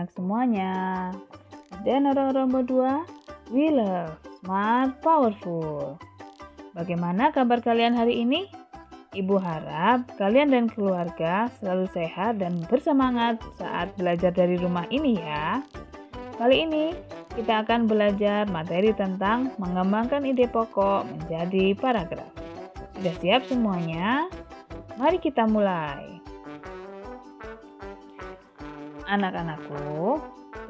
anak-anak semuanya. Dan orang-orang berdua, we love smart powerful. Bagaimana kabar kalian hari ini? Ibu harap kalian dan keluarga selalu sehat dan bersemangat saat belajar dari rumah ini ya. Kali ini kita akan belajar materi tentang mengembangkan ide pokok menjadi paragraf. Sudah siap semuanya? Mari kita mulai. Anak-anakku,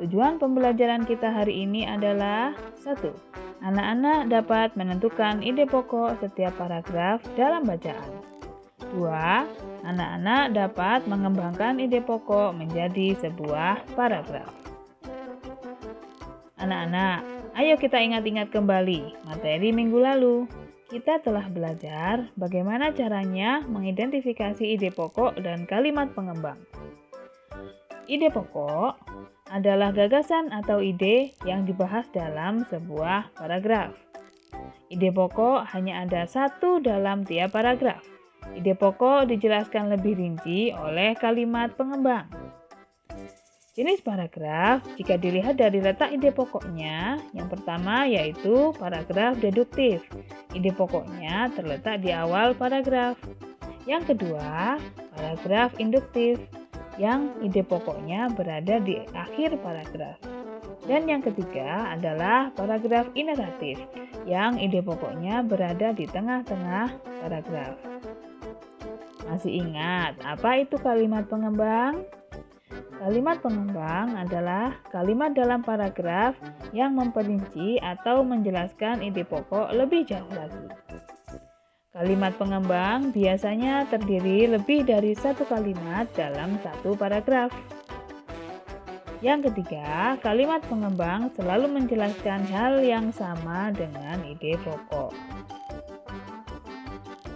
tujuan pembelajaran kita hari ini adalah 1. Anak-anak dapat menentukan ide pokok setiap paragraf dalam bacaan. 2. Anak-anak dapat mengembangkan ide pokok menjadi sebuah paragraf. Anak-anak, ayo kita ingat-ingat kembali materi minggu lalu. Kita telah belajar bagaimana caranya mengidentifikasi ide pokok dan kalimat pengembang. Ide pokok adalah gagasan atau ide yang dibahas dalam sebuah paragraf. Ide pokok hanya ada satu dalam tiap paragraf. Ide pokok dijelaskan lebih rinci oleh kalimat pengembang. Jenis paragraf jika dilihat dari letak ide pokoknya, yang pertama yaitu paragraf deduktif. Ide pokoknya terletak di awal paragraf. Yang kedua, paragraf induktif, yang ide pokoknya berada di akhir paragraf. Dan yang ketiga adalah paragraf ineratif, yang ide pokoknya berada di tengah-tengah paragraf. Masih ingat apa itu kalimat pengembang? Kalimat pengembang adalah kalimat dalam paragraf yang memperinci atau menjelaskan ide pokok lebih jauh lagi. Kalimat pengembang biasanya terdiri lebih dari satu kalimat dalam satu paragraf. Yang ketiga, kalimat pengembang selalu menjelaskan hal yang sama dengan ide pokok.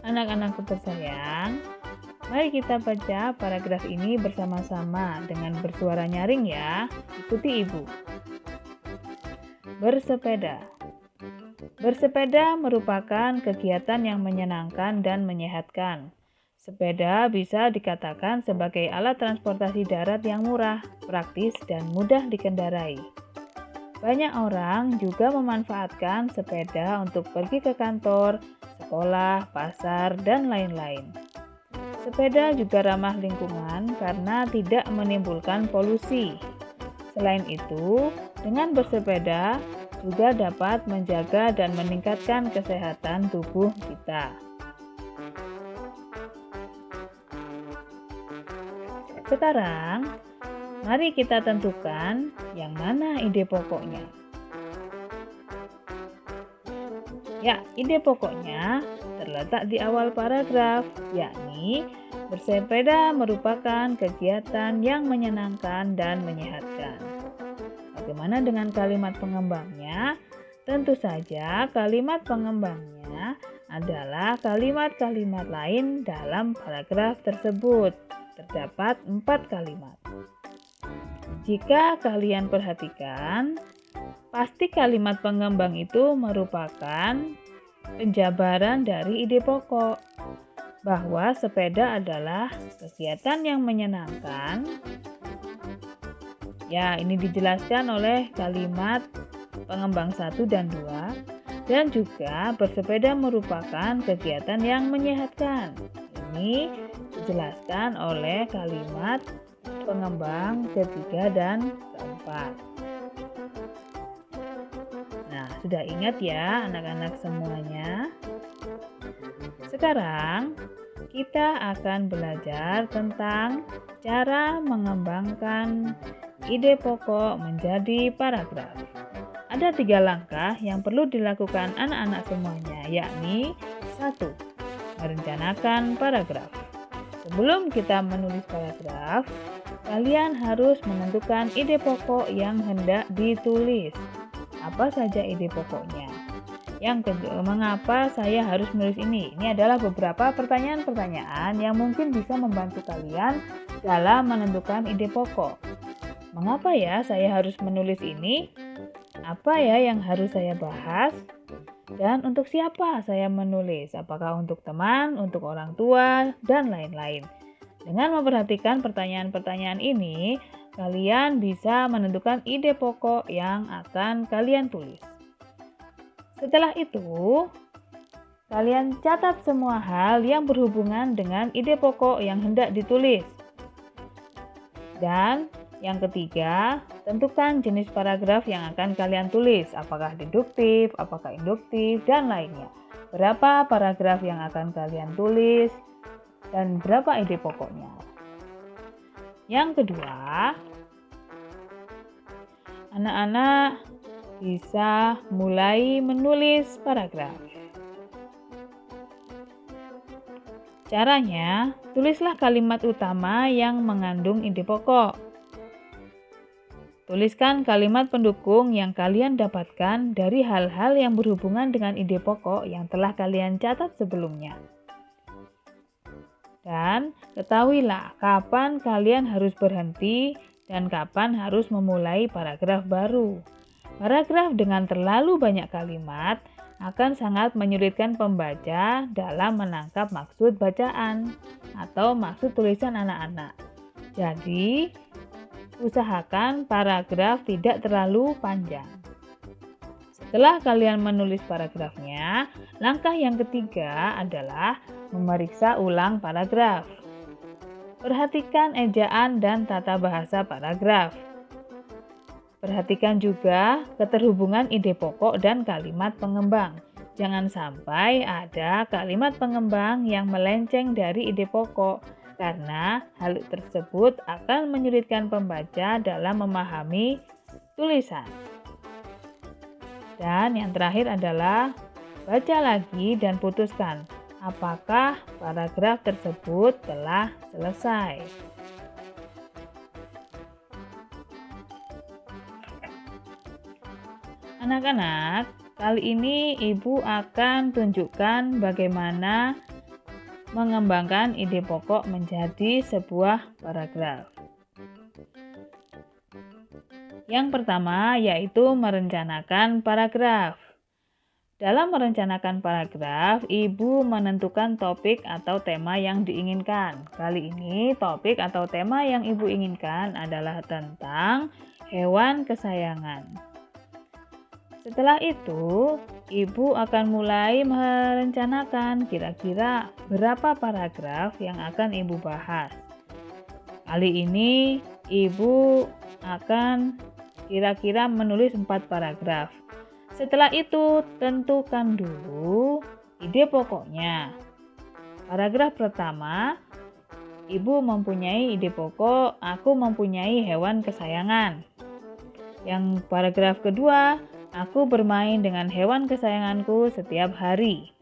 Anak-anakku tersayang, mari kita baca paragraf ini bersama-sama dengan bersuara nyaring ya. Ikuti ibu. Bersepeda. Bersepeda merupakan kegiatan yang menyenangkan dan menyehatkan. Sepeda bisa dikatakan sebagai alat transportasi darat yang murah, praktis, dan mudah dikendarai. Banyak orang juga memanfaatkan sepeda untuk pergi ke kantor, sekolah, pasar, dan lain-lain. Sepeda juga ramah lingkungan karena tidak menimbulkan polusi. Selain itu, dengan bersepeda juga dapat menjaga dan meningkatkan kesehatan tubuh kita. Sekarang, mari kita tentukan yang mana ide pokoknya. Ya, ide pokoknya terletak di awal paragraf, yakni bersepeda merupakan kegiatan yang menyenangkan dan menyehatkan. Bagaimana dengan kalimat pengembangnya? Tentu saja kalimat pengembangnya adalah kalimat-kalimat lain dalam paragraf tersebut. Terdapat 4 kalimat. Jika kalian perhatikan, pasti kalimat pengembang itu merupakan penjabaran dari ide pokok bahwa sepeda adalah kegiatan yang menyenangkan. Ya, ini dijelaskan oleh kalimat pengembang 1 dan 2, dan juga bersepeda merupakan kegiatan yang menyehatkan. Ini dijelaskan oleh kalimat pengembang ketiga dan keempat. Nah, sudah ingat ya anak-anak semuanya? Sekarang kita akan belajar tentang cara mengembangkan ide pokok menjadi paragraf. Ada 3 langkah yang perlu dilakukan anak-anak semuanya, yakni 1. Merencanakan paragraf. Sebelum kita menulis paragraf, kalian harus menentukan ide pokok yang hendak ditulis. Apa saja ide pokoknya? Yang kedua, mengapa saya harus menulis ini? Ini adalah beberapa pertanyaan-pertanyaan yang mungkin bisa membantu kalian dalam menentukan ide pokok. Mengapa ya saya harus menulis ini? Apa ya yang harus saya bahas? Dan untuk siapa saya menulis? Apakah untuk teman, untuk orang tua, dan lain-lain. Dengan memperhatikan pertanyaan-pertanyaan ini, kalian bisa menentukan ide pokok yang akan kalian tulis. Setelah itu, kalian catat semua hal yang berhubungan dengan ide pokok yang hendak ditulis. Dan yang ketiga, tentukan jenis paragraf yang akan kalian tulis, apakah deduktif, apakah induktif, dan lainnya. Berapa paragraf yang akan kalian tulis, dan berapa ide pokoknya. Yang kedua, anak-anak bisa mulai menulis paragraf. Caranya, tulislah kalimat utama yang mengandung ide pokok. Tuliskan kalimat pendukung yang kalian dapatkan dari hal-hal yang berhubungan dengan ide pokok yang telah kalian catat sebelumnya. Dan ketahuilah kapan kalian harus berhenti dan kapan harus memulai paragraf baru. Paragraf dengan terlalu banyak kalimat akan sangat menyulitkan pembaca dalam menangkap maksud bacaan atau maksud tulisan anak-anak. Jadi, usahakan paragraf tidak terlalu panjang. Setelah kalian menulis paragrafnya, langkah yang ketiga adalah memeriksa ulang paragraf. Perhatikan ejaan dan tata bahasa paragraf. Perhatikan juga keterhubungan ide pokok dan kalimat pengembang. Jangan sampai ada kalimat pengembang yang melenceng dari ide pokok, karena hal tersebut akan menyulitkan pembaca dalam memahami tulisan. Dan yang terakhir adalah baca lagi dan putuskan apakah paragraf tersebut telah selesai. Anak-anak, kali ini Ibu akan tunjukkan bagaimana mengembangkan ide pokok menjadi sebuah paragraf. Yang pertama yaitu merencanakan paragraf. Dalam merencanakan paragraf, Ibu menentukan topik atau tema yang diinginkan. Kali ini topik atau tema yang Ibu inginkan adalah tentang hewan kesayangan. Setelah itu, Ibu akan mulai merencanakan kira-kira berapa paragraf yang akan Ibu bahas. Kali ini, Ibu akan kira-kira menulis 4 paragraf. Setelah itu, tentukan dulu ide pokoknya. Paragraf pertama, Ibu mempunyai ide pokok, aku mempunyai hewan kesayangan. Yang paragraf kedua, aku bermain dengan hewan kesayanganku setiap hari.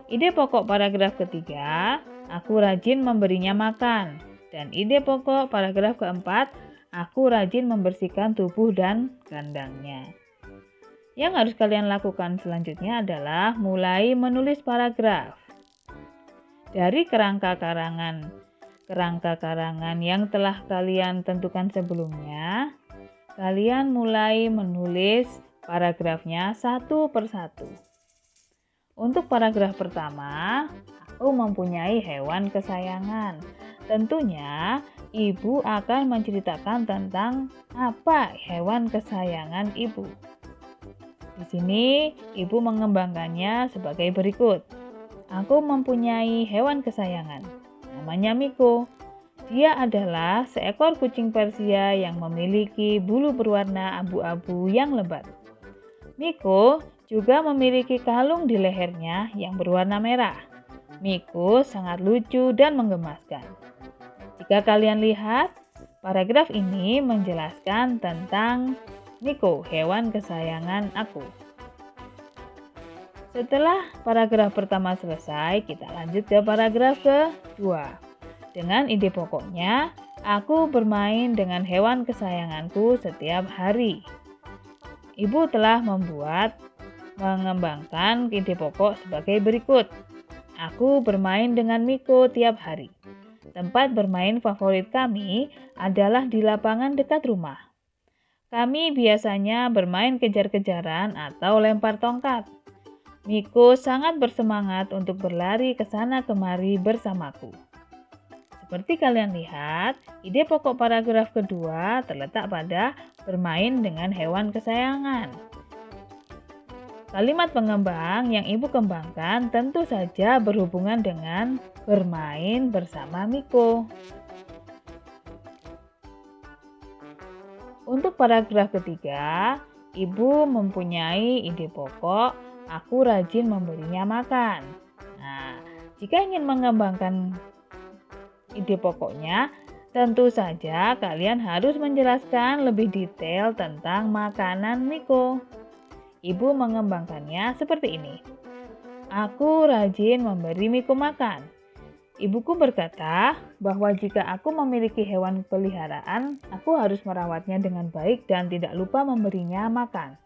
Ide pokok paragraf ketiga, aku rajin memberinya makan. Dan ide pokok paragraf keempat, aku rajin membersihkan tubuh dan kandangnya. Yang harus kalian lakukan selanjutnya adalah mulai menulis paragraf. Dari kerangka karangan yang telah kalian tentukan sebelumnya, kalian mulai menulis paragrafnya satu persatu. Untuk paragraf pertama, aku mempunyai hewan kesayangan. Tentunya, Ibu akan menceritakan tentang apa hewan kesayangan Ibu. Di sini, Ibu mengembangkannya sebagai berikut. Aku mempunyai hewan kesayangan. Namanya Miko. Dia adalah seekor kucing Persia yang memiliki bulu berwarna abu-abu yang lebat. Miko juga memiliki kalung di lehernya yang berwarna merah. Miko sangat lucu dan menggemaskan. Jika kalian lihat, paragraf ini menjelaskan tentang Miko, hewan kesayangan aku. Setelah paragraf pertama selesai, kita lanjut ke paragraf kedua. Dengan ide pokoknya, aku bermain dengan hewan kesayanganku setiap hari. Ibu telah mengembangkan ide pokok sebagai berikut. Aku bermain dengan Miko tiap hari. Tempat bermain favorit kami adalah di lapangan dekat rumah. Kami biasanya bermain kejar-kejaran atau lempar tongkat. Miko sangat bersemangat untuk berlari ke sana kemari bersamaku. Seperti kalian lihat, ide pokok paragraf kedua terletak pada bermain dengan hewan kesayangan. Kalimat pengembang yang Ibu kembangkan tentu saja berhubungan dengan bermain bersama Miko. Untuk paragraf ketiga, Ibu mempunyai ide pokok, aku rajin memberinya makan. Nah, jika ingin mengembangkan ide pokoknya, tentu saja kalian harus menjelaskan lebih detail tentang makanan Miko. Ibu mengembangkannya seperti ini. Aku rajin memberi Miko makan. Ibuku berkata bahwa jika aku memiliki hewan peliharaan, aku harus merawatnya dengan baik dan tidak lupa memberinya makan.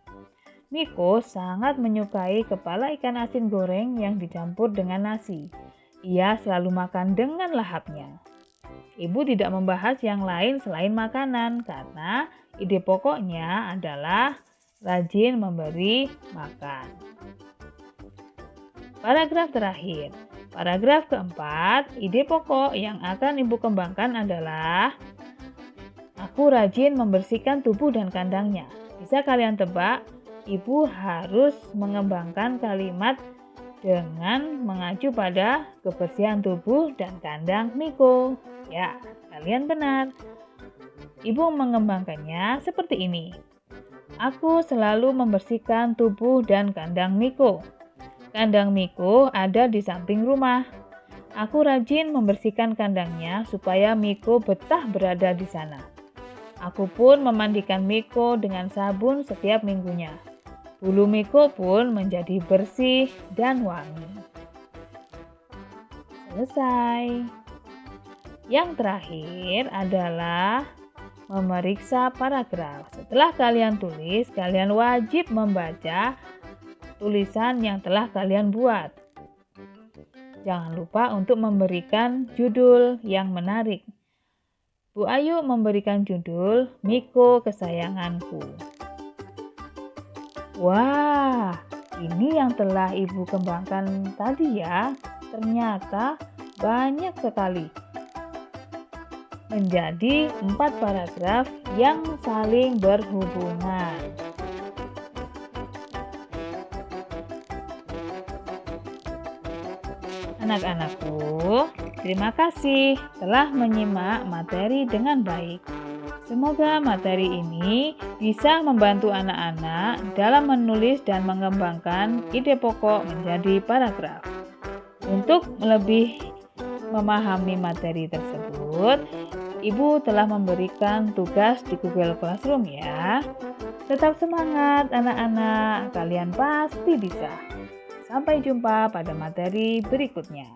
Miko sangat menyukai kepala ikan asin goreng yang dicampur dengan nasi. Ia selalu makan dengan lahapnya. Ibu tidak membahas yang lain selain makanan karena ide pokoknya adalah rajin memberi makan. Paragraf terakhir. Paragraf keempat, ide pokok yang akan Ibu kembangkan adalah aku rajin membersihkan tubuh dan kandangnya. Bisa kalian tebak, Ibu harus mengembangkan kalimat dengan mengacu pada kebersihan tubuh dan kandang Miko. Ya, kalian benar. Ibu mengembangkannya seperti ini. Aku selalu membersihkan tubuh dan kandang Miko. Kandang Miko ada di samping rumah. Aku rajin membersihkan kandangnya supaya Miko betah berada di sana. Aku pun memandikan Miko dengan sabun setiap minggunya. Bulu Miko pun menjadi bersih dan wangi. Selesai. Yang terakhir adalah memeriksa paragraf. Setelah kalian tulis, kalian wajib membaca tulisan yang telah kalian buat. Jangan lupa untuk memberikan judul yang menarik. Bu Ayu memberikan judul Miko Kesayanganku. Wah, ini yang telah Ibu kembangkan tadi ya. Ternyata banyak sekali. Menjadi 4 paragraf yang saling berhubungan. Anak-anakku, terima kasih telah menyimak materi dengan baik. Semoga materi ini bisa membantu anak-anak dalam menulis dan mengembangkan ide pokok menjadi paragraf. Untuk lebih memahami materi tersebut, Ibu telah memberikan tugas di Google Classroom ya. Tetap semangat anak-anak, kalian pasti bisa. Sampai jumpa pada materi berikutnya.